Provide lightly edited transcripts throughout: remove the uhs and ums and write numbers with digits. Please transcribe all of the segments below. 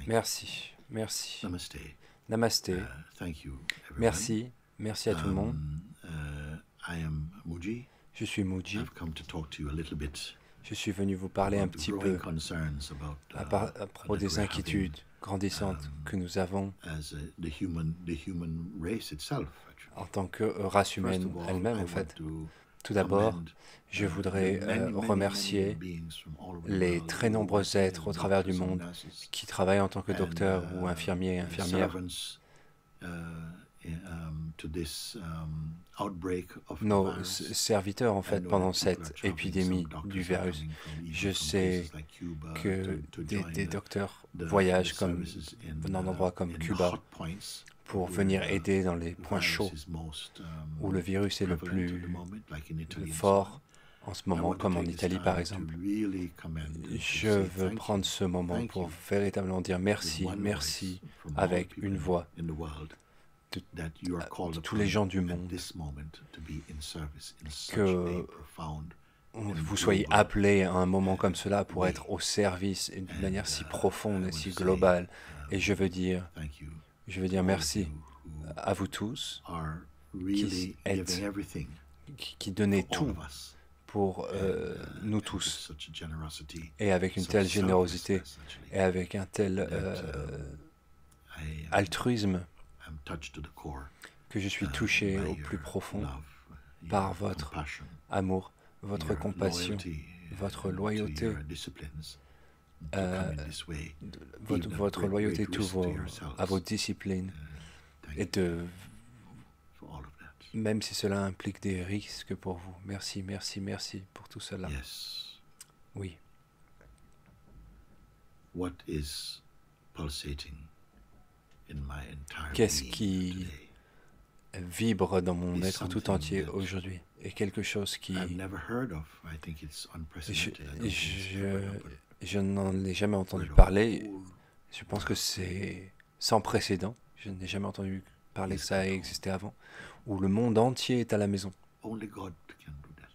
Merci, merci. Namaste. Namasté. Thank you, everyone. Merci, merci à tout le monde. I am Muji. Je suis Muji. I've come to talk to you a little bit Je suis venu vous parler un about the petit growing peu concerns about à propos that des we're having inquiétudes grandissantes que nous avons as the human race itself. Actually. en tant que race First humaine of all, elle-même, I en fait. want to Tout d'abord, commend, je voudrais the many remercier beings from all over the les world très who nombreux work êtres au as travers du doctors and monde nurses qui travaillent en tant que and, docteurs ou infirmiers et infirmières, servants to this outbreak of the nos virus. serviteurs, en I fait, know pendant that people cette are traveling, épidémie some doctors du are virus. coming from even Je some sais places like Cuba que to des join docteurs the voyagent comme services in, venant d'endroits comme in the Cuba hot points pour where venir the aider dans les points virus chauds is most, où le virus est le prevalent at the plus moment, like in Italy and so fort on. en ce I moment, want to comme en take this Italie par time exemple. to really commend and to Je say veux thank prendre you, ce moment thank pour you véritablement dire with merci, one merci, voice from all avec people une voix in the world de, that you are called de tous upon les gens du at monde, this moment to be in service in such a que profound vous soyez appelés à un moment comme cela pour être au service et d'une manière si profonde et si globale. Et je veux dire thank you merci à vous tous are qui really êtes, giving everything qui donnez for all tout of us pour nous and with tous, such a generosity, et avec une such telle générosité, selflessness, actually, et avec un tel I altruisme, am touched to the core que je suis touché by au plus your profond love, par your votre compassion, amour, votre your compassion, loyalty, votre and to loyauté, your disciplines to come in this way, even at votre great loyauté risk to yourselves. à vos disciplines, Thank et you for all of that. même si cela implique des risques pour vous. Merci, merci, merci pour tout cela. Yes. Oui. What is pulsating in my entire Qu'est-ce being qui today? vibre dans mon Is être tout something entier that aujourd'hui, et quelque chose qui... I've never heard of. I think it's unprecedented. I don't think it's ever happened. Je n'en ai jamais entendu Where the parler. whole Je pense que c'est sans précédent. Je n'ai jamais entendu parler que ça ait existé avant. Où le monde entier est à la maison. only God can do that.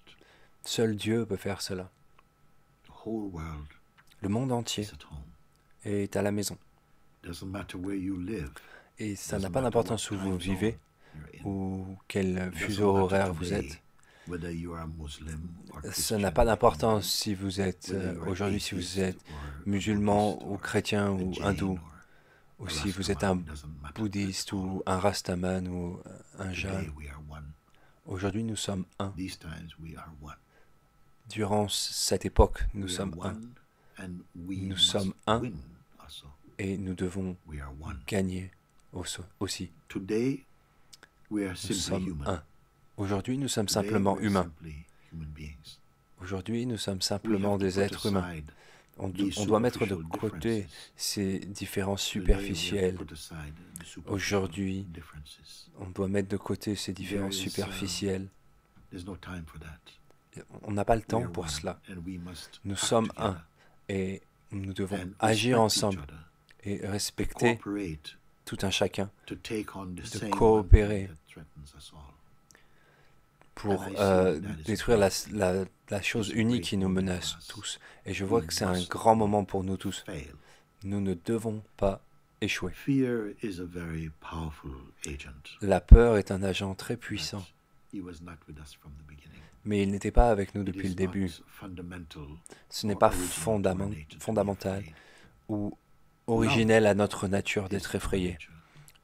Seul Dieu peut faire cela. The whole world Le monde entier is at home. est à la maison. Doesn't matter where you live. Et ça Doesn't n'a pas matter d'importance what où vous time zone vivez you're in. ou quel Doesn't fuseau matter horaire vous today êtes. whether you are Muslim or Ça Christian, n'a pas d'importance si vous êtes whether you are aujourd'hui, si vous atheist êtes or musulman Buddhist ou or chrétien a ou Jain hindou, or ou si vous êtes un Rastaman, doesn't matter bouddhiste at all. ou un rastaman ou un Today jain. we are one. Aujourd'hui, nous sommes un. These times we are one. Durant cette époque, nous We are sommes un. one and we Nous must sommes un. win also. Et nous devons We are one. gagner aussi. Today we are Nous simply sommes human. un. Aujourd'hui, nous sommes Today, simplement we are humains. simply human beings. Aujourd'hui, nous sommes We simplement have to des put êtres humains. aside On these doit mettre de superficial côté differences. ces différences Today, we have to superficielles. put aside the superficial Aujourd'hui, differences. on doit mettre de côté ces différences There is, superficielles. There's no time for that. On n'a pas le We temps are pour one, cela. and we must Nous act sommes together un. Et nous devons and agir respect ensemble each other, et to respecter cooperate, tout un chacun to take on the de same coopérer one thing that threatens us all. pour And I see that is détruire a la chose it's a unique great qui nous moment menace for us. tous. Et je vois We que c'est un must grand not moment pour nous tous. fail. Nous ne devons pas échouer. Fear is a very powerful agent. La peur est un agent très puissant, He was not with us from the beginning. mais il n'était pas avec nous It depuis is le début. not fundamental Ce n'est or pas original to our nature to be fondamental afraid. ou originel à notre nature Is d'être our effrayé. nature.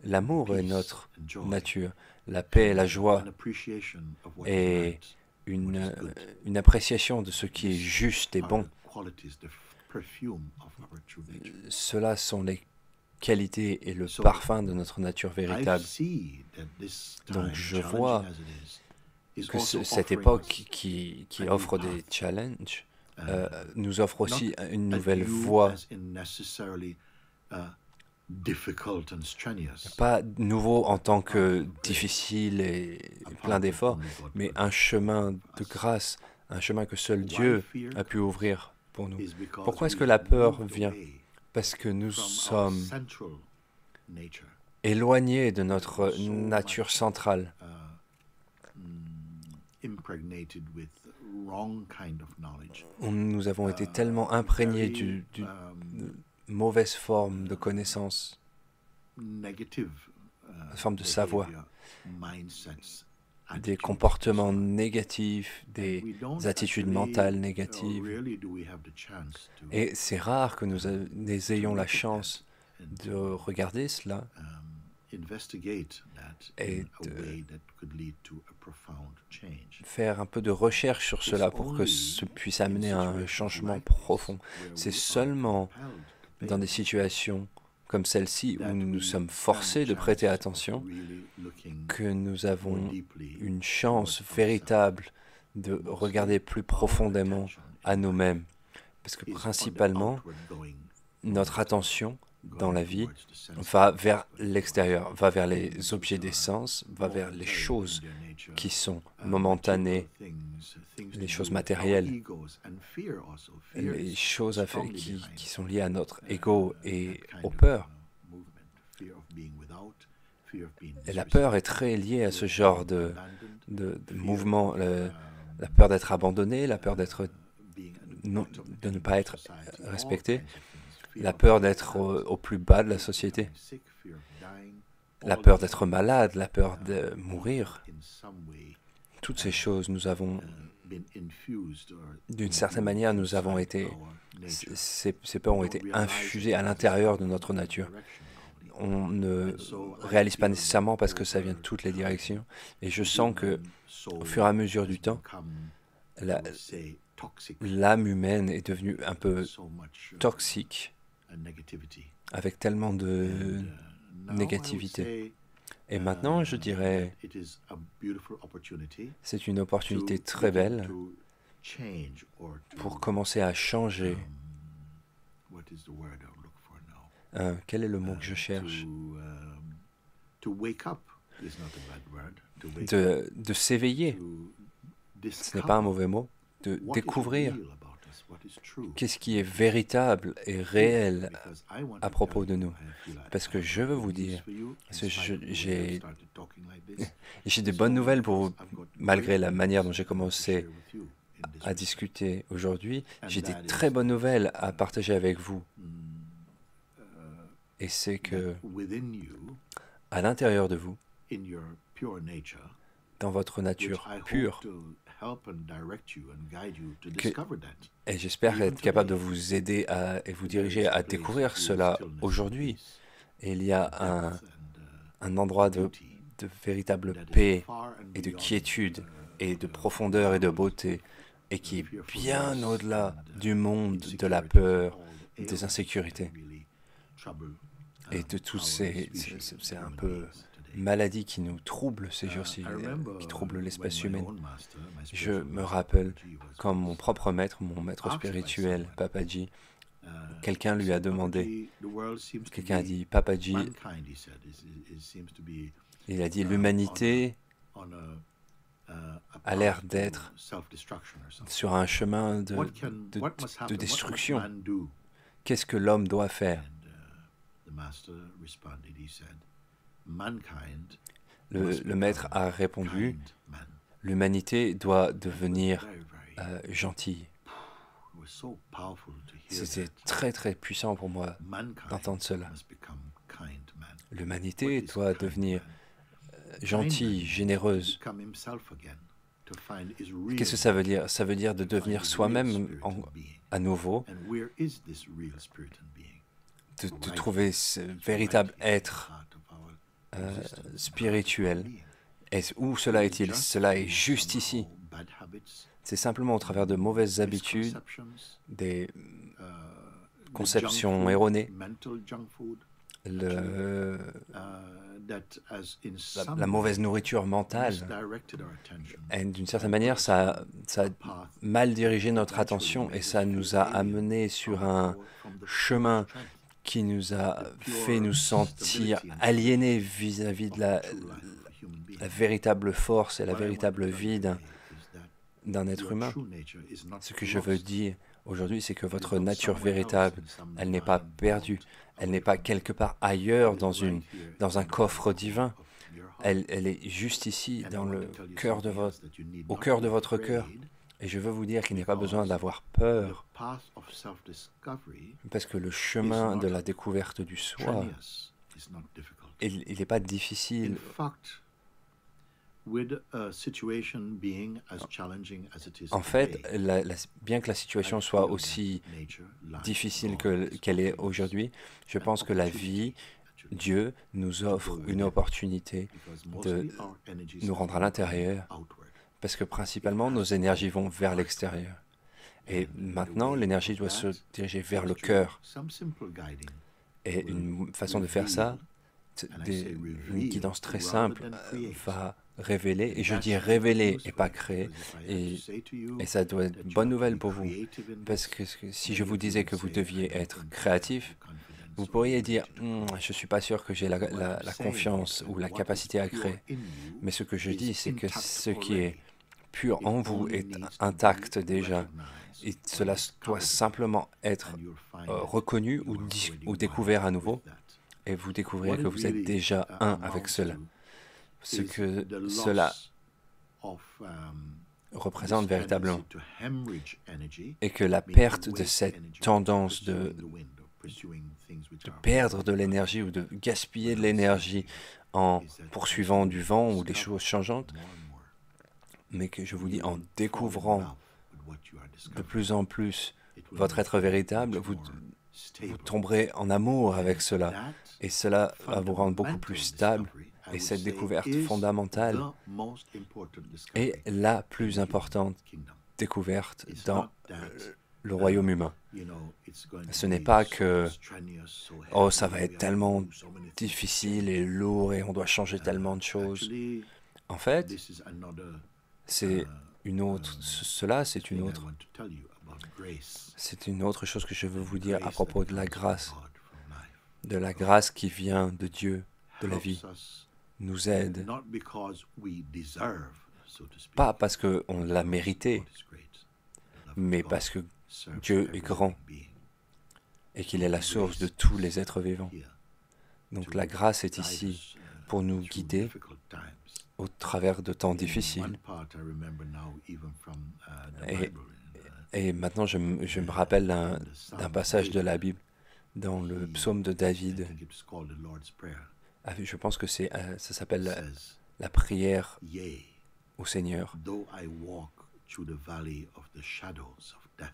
L'amour est Peace notre and joy nature. La paix et la and joie an appreciation of what is et right, what is good. une appréciation de ce qui est juste et Are bon. the qualities, the perfume of our true nature. Cela sont les qualités et le So, parfum de notre nature I véritable. see that this Donc time, je challenging vois as it is que also cette offering époque us qui a new offre des path. challenges Uh, nous offre aussi not une a nouvelle new voie. as in necessarily difficult and strenuous. Pas nouveau en tant que difficile et A plein path that d'efforts, only God mais could un chemin offer de us. grâce, un chemin que seul Why Dieu fear a pu comes ouvrir pour nous. is because Pourquoi est-ce we que la have peur moved vient? away Parce que nous from our sommes central nature, éloignés de notre so nature much, centrale. Impregnated with wrong kind of knowledge. Nous avons été tellement imprégnés Very, mauvaise forme de connaissance, negative une forme de savoir, behavior, mindsets, des attitudes, comportements and so on. négatifs, And des we don't attitudes actually, mentales négatives. rarely do we have the chance to Et c'est rare que nous ayons la look at chance that and de to regarder cela investigate that et in a de way that could lead to a profound change. faire un peu de recherche sur cela pour que ce puisse amener à un changement profond. C'est seulement dans des situations comme celle-ci où nous sommes forcés de prêter attention que nous avons une chance véritable de regarder plus profondément à nous-mêmes. Parce que principalement, notre attention dans la vie va vers l'extérieur, va vers les objets des sens, va vers les choses qui sont momentanées, les choses matérielles, les choses qui sont liées à notre ego et aux peurs. Et la peur est très liée à ce genre de mouvement, la peur d'être abandonné, la peur de ne pas être respecté, la peur d'être au plus bas de la société, la peur d'être malade, la peur de mourir. Toutes ces choses, nous avons, d'une certaine manière, ces peurs ont été infusées à l'intérieur de notre nature. On ne réalise pas nécessairement parce que ça vient de toutes les directions. Et je sens que, au fur et à mesure du temps, l'âme humaine est devenue un peu toxique, avec tellement de négativité. Et maintenant, je dirais, c'est une opportunité très belle pour commencer à changer. Quel est le mot que je cherche? De s'éveiller. Ce n'est pas un mauvais mot. De découvrir qu'est-ce qui est véritable et réel à propos de nous. Parce que je veux vous dire, j'ai des bonnes nouvelles pour vous, malgré la manière dont j'ai commencé à discuter aujourd'hui. J'ai des très bonnes nouvelles à partager avec vous. Et c'est que, à l'intérieur de vous, dans votre nature pure, et j'espère être capable de vous aider et vous diriger à découvrir cela aujourd'hui. Et il y a un endroit de véritable paix et de quiétude et de profondeur et de beauté et qui est bien au-delà du monde de la peur, des insécurités et de toutes c'est un peu maladie qui nous trouble ces jours-ci, qui trouble l'espèce humaine. Je me rappelle quand mon propre maître, mon maître spirituel, Papaji, quelqu'un lui a demandé, quelqu'un a dit, Papaji, il a dit, l'humanité a l'air d'être sur un chemin de destruction. Qu'est-ce que l'homme doit faire? Le maître a répondu, l'humanité doit devenir gentille. C'était très très puissant pour moi d'entendre cela. L'humanité doit devenir gentille, généreuse. Qu'est-ce que ça veut dire? Ça veut dire de devenir soi-même à nouveau, de trouver ce véritable être spirituel. Et où cela est-il? Cela est juste ici. C'est simplement au travers de mauvaises habitudes, des conceptions erronées, la mauvaise nourriture mentale. Et d'une certaine manière, ça a mal dirigé notre attention et ça nous a amenés sur un chemin qui nous a fait nous sentir aliénés vis-à-vis de la véritable force et la véritable vie d'un être humain. Ce que je veux dire aujourd'hui, c'est que votre nature véritable, elle n'est pas perdue, elle n'est pas quelque part ailleurs dans un coffre divin. Elle est juste ici, au cœur de votre cœur. Et je veux vous dire qu'il n'y a pas besoin d'avoir peur, parce que le chemin de la découverte du soi, il n'est pas difficile. En fait, bien que la situation soit aussi difficile qu'elle est aujourd'hui, je pense que la vie, Dieu nous offre une opportunité de nous rendre à l'intérieur, parce que principalement nos énergies vont vers l'extérieur. Et maintenant, l'énergie doit se diriger vers le cœur. Et une façon de faire ça, une guidance très simple va révéler, et je dis révéler et pas créer, et ça doit être une bonne nouvelle pour vous, parce que si je vous disais que vous deviez être créatif, vous pourriez dire « je ne suis pas sûr que j'ai la confiance ou la capacité à créer ». Mais ce que je dis, c'est que ce qui est pur en vous est intact déjà. Et cela doit simplement être reconnu ou découvert à nouveau. Et vous découvrirez que vous êtes déjà un avec cela. Ce que cela représente véritablement. Et que la perte de cette tendance de perdre de l'énergie ou de gaspiller de l'énergie en poursuivant du vent ou des choses changeantes, mais que je vous dis, en découvrant de plus en plus votre être véritable, vous tomberez en amour avec cela. Et cela va vous rendre beaucoup plus stable. Et cette découverte fondamentale est la plus importante découverte dans le royaume humain. Ce n'est pas que « oh, ça va être tellement difficile et lourd et on doit changer tellement de choses ». En fait, c'est une autre, c'est une autre chose que je veux vous dire à propos de la grâce qui vient de Dieu, de la vie, nous aide, pas parce qu'on l'a mérité, mais parce que Dieu est grand et qu'il est la source de tous les êtres vivants. Donc la grâce est ici pour nous guider au travers de temps difficiles. Et maintenant, je me rappelle d'un passage de la Bible dans le psaume de David. Je pense que ça s'appelle la prière au Seigneur.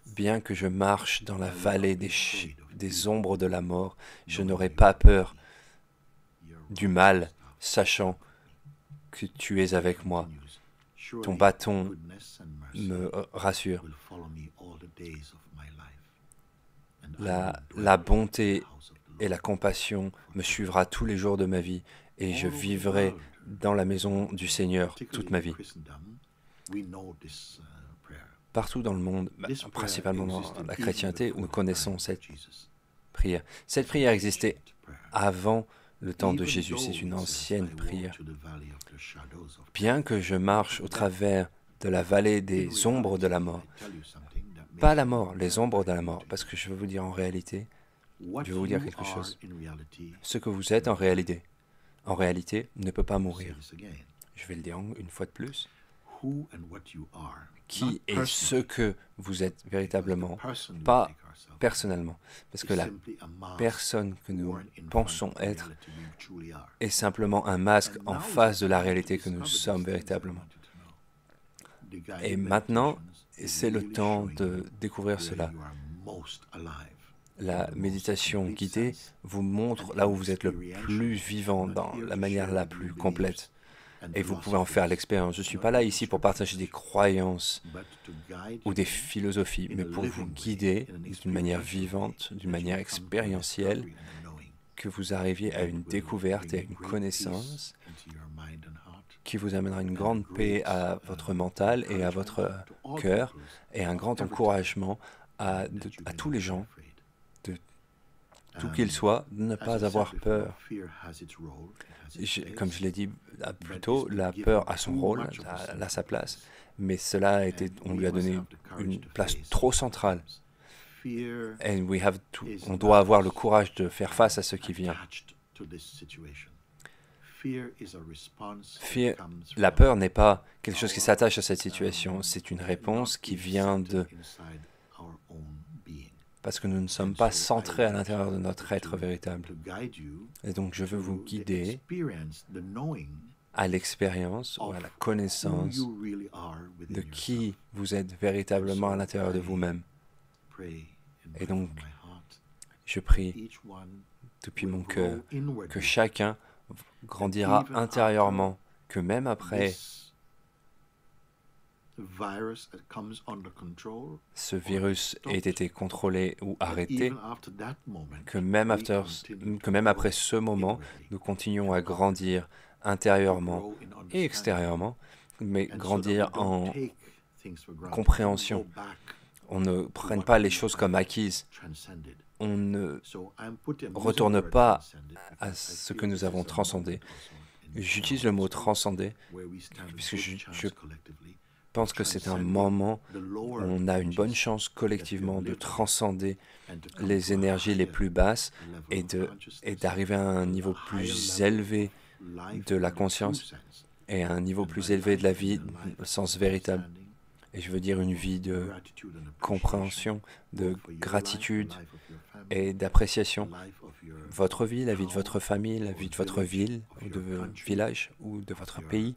Bien que je marche dans la vallée des ombres de la mort, je n'aurai pas peur du mal, sachant que tu es avec moi. Ton bâton me rassure. La bonté et la compassion me suivra tous les jours de ma vie et je vivrai dans la maison du Seigneur toute ma vie. Partout dans le monde, principalement dans la chrétienté, nous connaissons cette prière. Cette prière existait avant le temps de Jésus, c'est une ancienne prière. Bien que je marche au travers de la vallée des ombres de la mort, pas la mort, les ombres de la mort, parce que je veux vous dire en réalité, je vais vous dire quelque chose. Ce que vous êtes en réalité, ne peut pas mourir. Je vais le dire une fois de plus. Qui est ce que vous êtes véritablement, pas personnellement, parce que la personne que nous pensons être est simplement un masque en face de la réalité que nous sommes véritablement. Et maintenant, c'est le temps de découvrir cela. La méditation guidée vous montre là où vous êtes le plus vivant, dans la manière la plus complète. Et vous pouvez en faire l'expérience. Je ne suis pas là ici pour partager des croyances ou des philosophies, mais pour vous guider d'une manière vivante, d'une manière expérientielle, que vous arriviez à une découverte et à une connaissance qui vous amènera une grande paix à votre mental et à votre cœur et un grand encouragement à tous les gens, de tout qu'ils soient, de ne pas avoir peur. Comme je l'ai dit plus tôt, la peur a son rôle, a sa place, mais on lui a donné une place trop centrale. Et on doit avoir le courage de faire face à ce qui vient. La peur n'est pas quelque chose qui s'attache à cette situation, c'est une réponse qui vient de... Parce que nous ne sommes pas centrés à l'intérieur de notre être véritable. Et donc je veux vous guider à l'expérience ou à la connaissance de qui vous êtes véritablement à l'intérieur de vous-même. Et donc, je prie depuis mon cœur que chacun grandira intérieurement, que même après ce virus ait été contrôlé ou arrêté, que même après ce moment, nous continuons à grandir intérieurement et extérieurement, mais grandir en compréhension. On ne prenne pas les choses comme acquises. On ne retourne pas à ce que nous avons transcendé. J'utilise le mot transcender, puisque je pense que c'est un moment où on a une bonne chance collectivement de transcender les énergies les plus basses et d'arriver à un niveau plus élevé de la conscience et à un niveau plus élevé de la vie au sens véritable. Et je veux dire une vie de compréhension, de gratitude et d'appréciation. Votre vie, la vie de votre famille, la vie de votre ville, ou de votre village, ou de votre pays,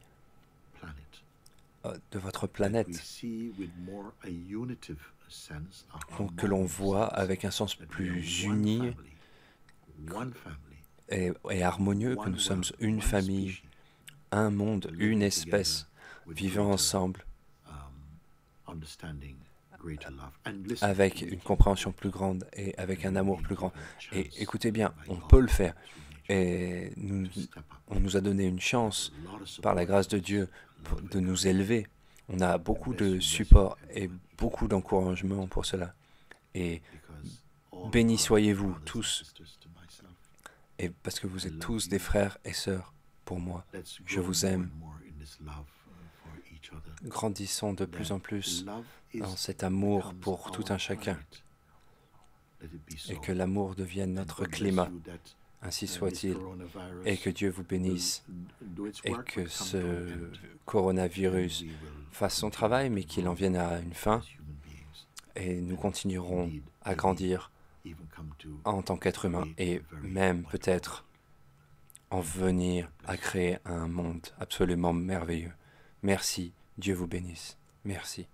de votre planète. Donc que l'on voit avec un sens plus uni et harmonieux que nous sommes une famille, un monde, une espèce, vivant ensemble avec une compréhension plus grande et avec un amour plus grand. Et écoutez bien, on peut le faire. Et on nous a donné une chance, par la grâce de Dieu, de nous élever. On a beaucoup de support et beaucoup d'encouragement pour cela. Et bénis soyez-vous tous. Et parce que vous êtes tous des frères et sœurs pour moi. Je vous aime. Grandissons de plus en plus dans cet amour pour tout un chacun. Et que l'amour devienne notre climat. Ainsi soit-il. Et que Dieu vous bénisse. Et que ce coronavirus fasse son travail, mais qu'il en vienne à une fin. Et nous continuerons à grandir en tant qu'être humain. Et même peut-être en venir à créer un monde absolument merveilleux. Merci. Dieu vous bénisse. Merci.